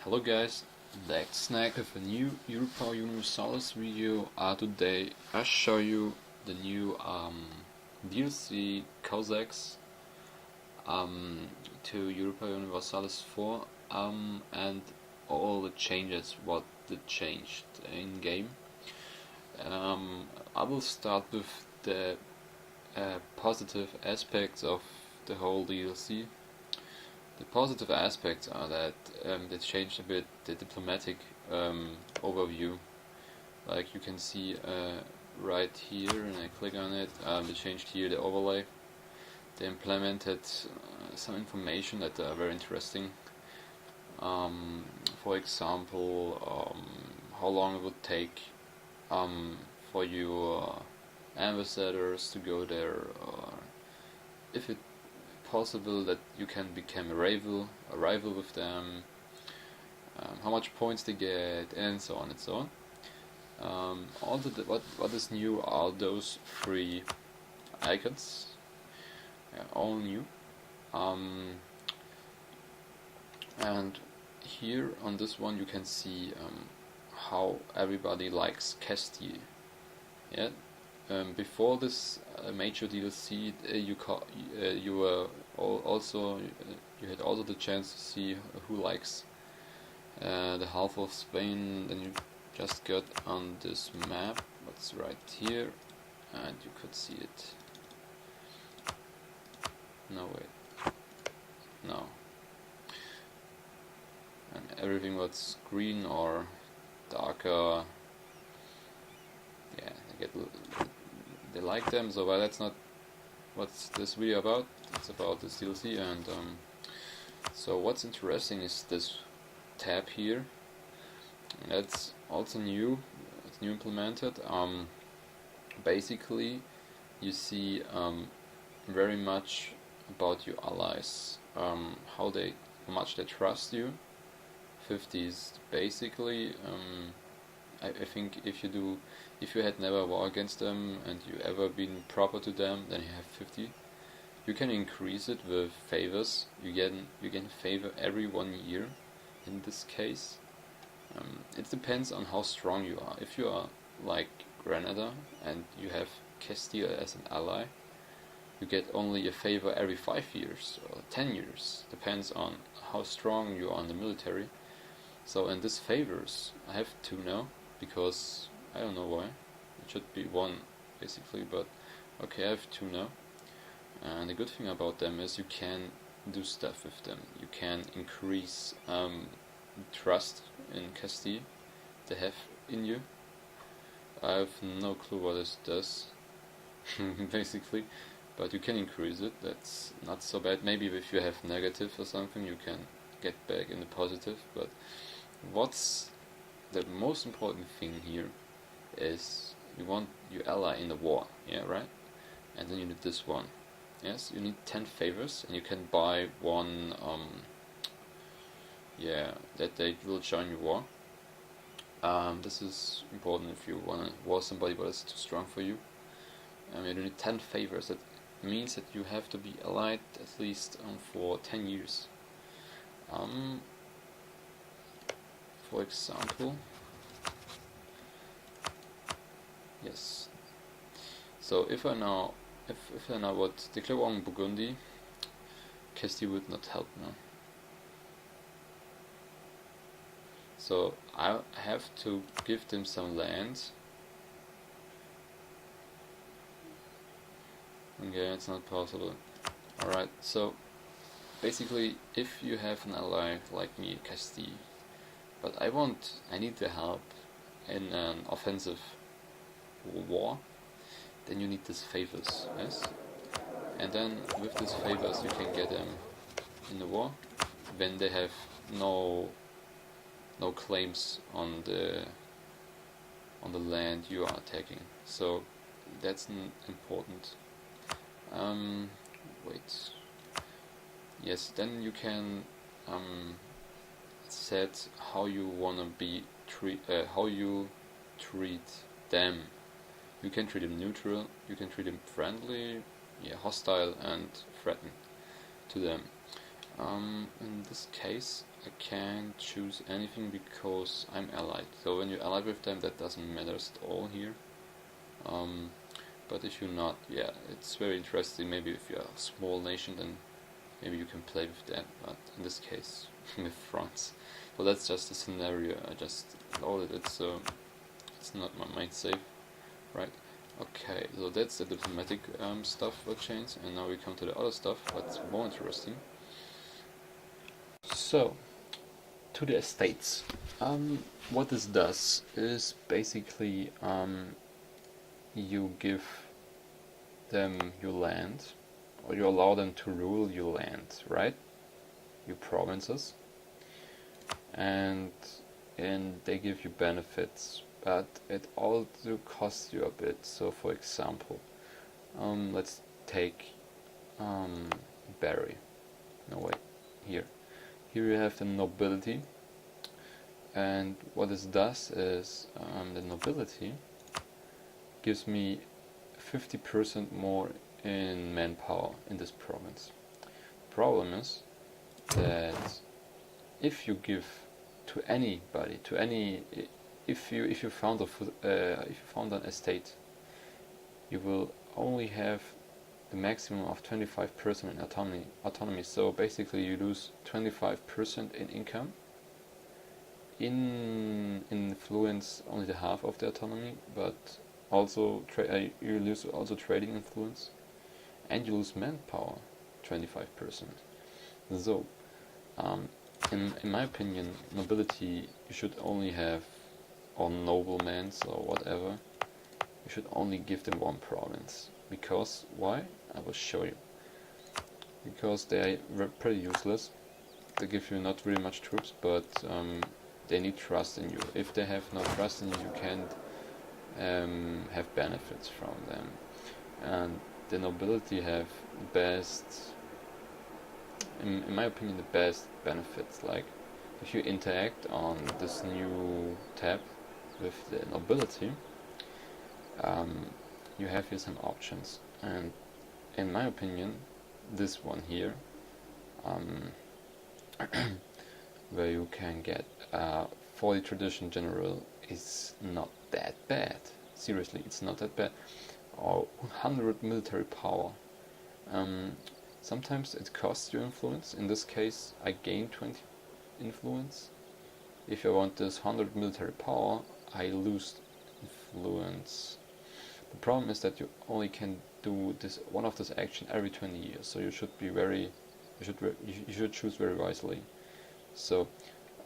Hello guys, back snack with a new Europa Universalis video. Today I show you the new DLC Cossacks to Europa Universalis 4 and all the changes what it changed in game. I will start with the positive aspects of the whole DLC. The positive aspects are that they changed a bit the diplomatic overview. Like you can see right here, and I click on it, they changed here the overlay. They implemented some information that are very interesting. For example, how long it would take for your ambassadors to go there, or if it possible that you can become a rival with them, how much points they get, and so on and so on. What is new are those three icons, all new. And here on this one you can see how everybody likes Castile. Yeah. Before this major DLC, you were you had also the chance to see who likes the half of Spain. Then you just got on this map, what's right here, and you could see it. No wait, no. And everything what's green or darker, yeah, they like them. So, but that's not what's this video about. It's about this DLC, and so what's interesting is this tab here. That's also new. It's new implemented. Basically, you see very much about your allies, how much they trust you. 50 is basically. I think if you had never war against them and you ever been proper to them, then you have 50. You can increase it with favors. You get favor every 1 year. In this case, it depends on how strong you are. If you are like Granada and you have Castile as an ally, you get only a favor every 5 years or 10 years. Depends on how strong you are in the military. So in this favors, I have 2 now, because I don't know why. It should be 1 basically, but okay, I have 2 now. And the good thing about them is you can do stuff with them. You can increase trust in Castile they have in you. I have no clue what this does basically, but you can increase it. That's not so bad. Maybe if you have negative or something, you can get back in the positive. But what's the most important thing here is you want your ally in the war, yeah, right? And then you need this one. Yes, you need 10 favors, and you can buy one, that they will join your war. This is important if you want to war somebody but it's too strong for you. You need 10 favors. That means that you have to be allied at least for 10 years. For example, yes. So if I now would declare war on Burgundy, Castile would not help now. So I have to give them some land. Okay, it's not possible. Alright, so basically if you have an ally like me, Castile, but I need the help in an offensive war, then you need these favors, yes? And then with these favors you can get them in the war when they have no claims on the land you are attacking. So that's important. Wait. Yes, then you can set how you wanna be how you treat them. You can treat them neutral, you can treat them friendly, hostile, and threaten to them. In this case, I can't choose anything because I'm allied. So when you're allied with them, that doesn't matter at all here. But if you're not, yeah, it's very interesting. Maybe if you're a small nation, then maybe you can play with that. But in this case, with France. So that's just a scenario. I just loaded it, so it's not my main save, right? Okay, so that's the diplomatic stuff for chains, and now we come to the other stuff, what's more interesting. So, to the estates. What this does is basically you give them your land, or you allow them to rule your land, right? Your provinces, and they give you benefits, but it also costs you a bit. So, for example, let's take Barry. No, wait, here. Here you have the nobility, and what this does is the nobility gives me 50% more in manpower in this province. The problem is that if you give to anybody, if you found an estate, you will only have the maximum of 25% in autonomy. So basically, you lose 25% in income. In influence, only the half of the autonomy, but also you lose also trading influence, and you lose manpower, 25%. So, in my opinion, nobility you should only have, or noblemen or whatever, you should only give them one province. Because why? I will show you. Because they are pretty useless. They give you not really much troops, but they need trust in you. If they have no trust in you, you can't have benefits from them. And the nobility have the best, in my opinion, the best benefits. Like if you interact on this new tab with the nobility, you have here some options, and in my opinion, this one here, where you can get 40 tradition general is not that bad. Seriously, it's not that bad. Or 100 military power. Sometimes it costs you influence. In this case, I gain 20 influence. If I want this 100 military power, I lose influence. The problem is that you only can do this one of this action every 20 years. So you should be very, you should choose very wisely. So,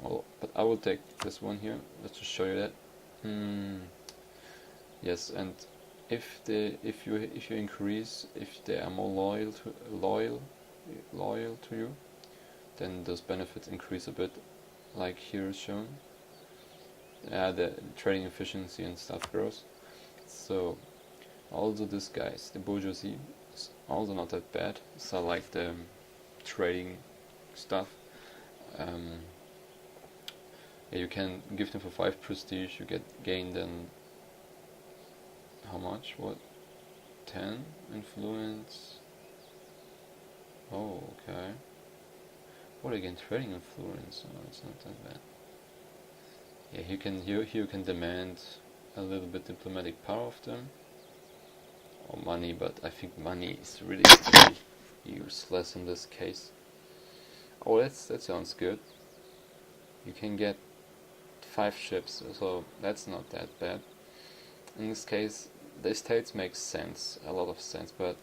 well, but I will take this one here. Let's just show you that. Yes, and if you increase, if they are more loyal to you, then those benefits increase a bit, like here is shown. The trading efficiency and stuff grows. So also this guys, the bourgeoisie, is also not that bad. So like the trading stuff. Yeah, you can give them for 5 prestige. You gain then how much? What? 10 influence. Oh, okay. What again? Trading influence. Oh, it's not that bad. Yeah, you can demand a little bit diplomatic power of them, or money, but I think money is really useless in this case. Oh, that sounds good. You can get 5 ships, so that's not that bad. In this case, the estates make sense, a lot of sense, but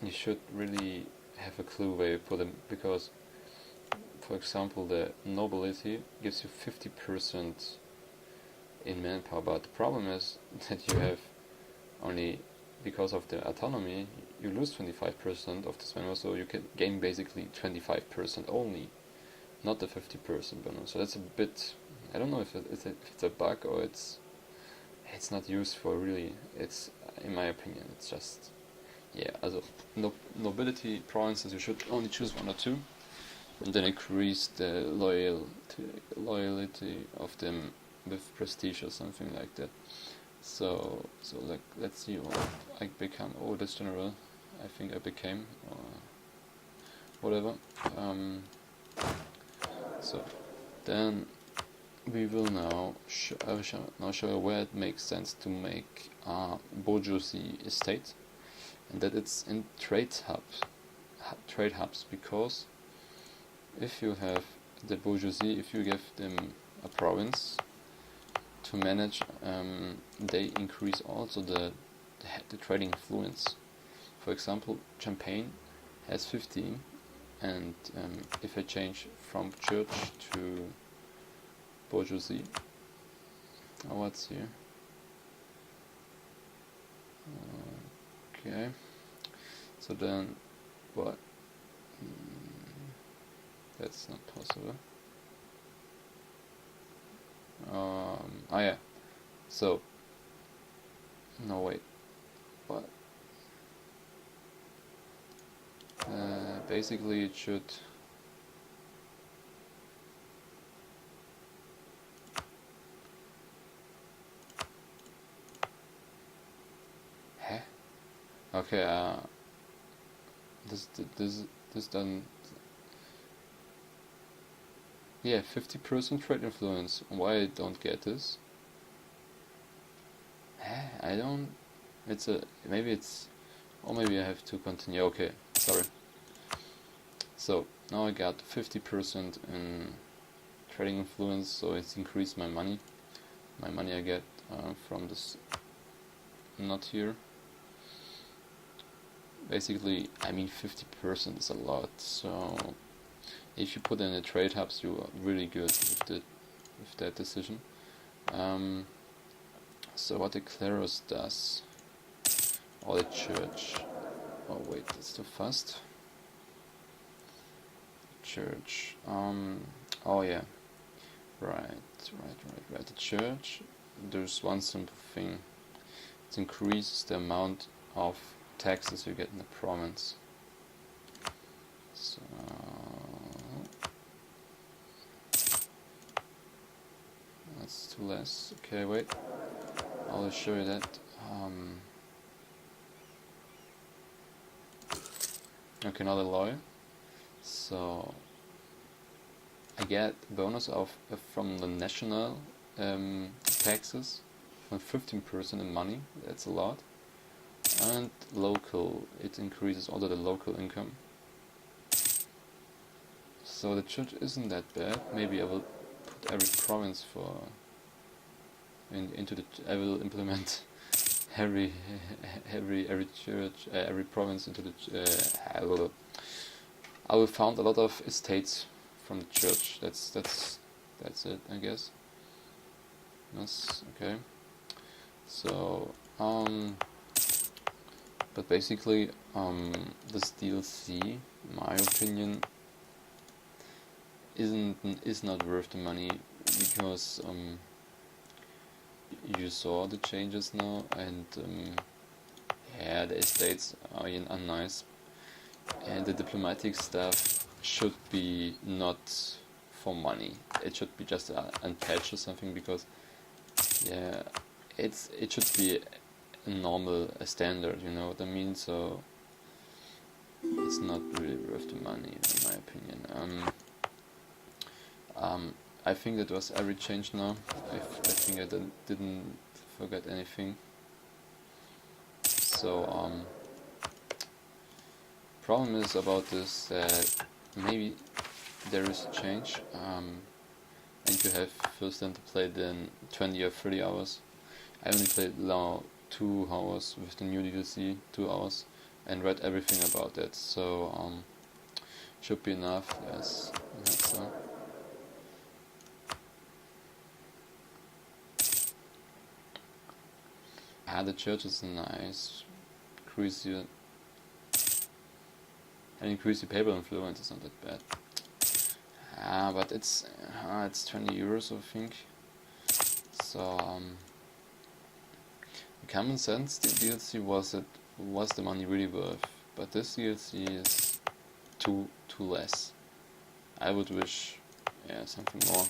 you should really have a clue where you put them, because, for example, the nobility gives you 50% in manpower, but the problem is that you have only, because of the autonomy, you lose 25% of this manpower, so you can gain basically 25% only, not the 50% bonus. So that's a bit, I don't know if it's a bug or it's not used for really. It's, in my opinion, it's just, yeah. Also nobility provinces, you should only choose 1 or 2, and then increase the loyalty of them with prestige or something like that. So like, let's see what I become. Oh, that's general. I think I became. whatever. So then we will now I shall now show you where it makes sense to make a bourgeoisie estate, and that it's in trade hubs, because if you have the bourgeoisie, if you give them a province to manage, they increase also the trading influence. For example, Champagne has 15, and if I change from church to bourgeoisie, what's here? Okay, so then what? That's not possible. Yeah. So no, wait. What? Basically, it should. Huh? Okay. This done. Yeah, 50% trade influence. Why I don't get this? I don't. Maybe it's. Or maybe I have to continue. Okay, sorry. So now I got 50% in trading influence, so it's increased my money. My money I get from this not here. Basically, I mean 50% is a lot, so if you put in the trade hubs, you are really good with that decision. So what the Cleros does, or the church. Oh wait, that's too fast. Church. Oh yeah. Right. The church. There's one simple thing. It increases the amount of taxes you get in the province. So that's too less. Okay, wait. I'll show you that. Okay, another lawyer. So I get bonus from the national taxes, from 15% in money. That's a lot. And local, it increases also the local income. So the church isn't that bad. Maybe I will put every province into the. I will implement every church, every province into the. I will found a lot of estates from the church. That's it, I guess. Yes, okay. So but basically this DLC, in my opinion, is not worth the money, because you saw the changes now, and yeah, the estates are nice, and the diplomatic stuff should be not for money. It should be just a patch or something, because yeah, it should be a normal, a standard, you know what I mean? So it's not really worth the money, in my opinion. I think that was every change now. I think I didn't forget anything. So problem is about this that maybe there is a change, and you have first then to play then 20 or 30 hours. I only played now 2 hours with the new DLC, 2 hours, and read everything about that. So should be enough. Yes, I hope so. The church is nice. Increase your papal influence is not that bad. But it's 20 euros, I think. So in common sense, the DLC was the money really worth? But this DLC is too less. I would wish something more.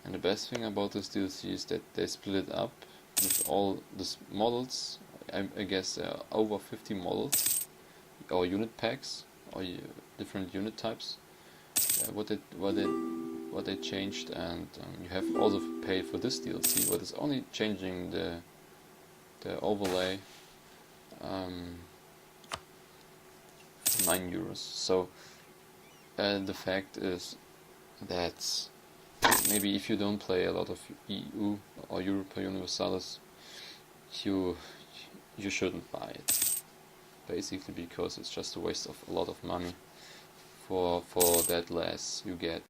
And the best thing about this DLC is that they split it up with all the models. I guess there are over 50 models or unit packs, or different unit types. What they changed, and you have also paid for this DLC, but it's only changing the overlay, 9 euros. So the fact is that maybe if you don't play a lot of EU or Europa Universalis, you shouldn't buy it, basically, because it's just a waste of a lot of money for that less you get.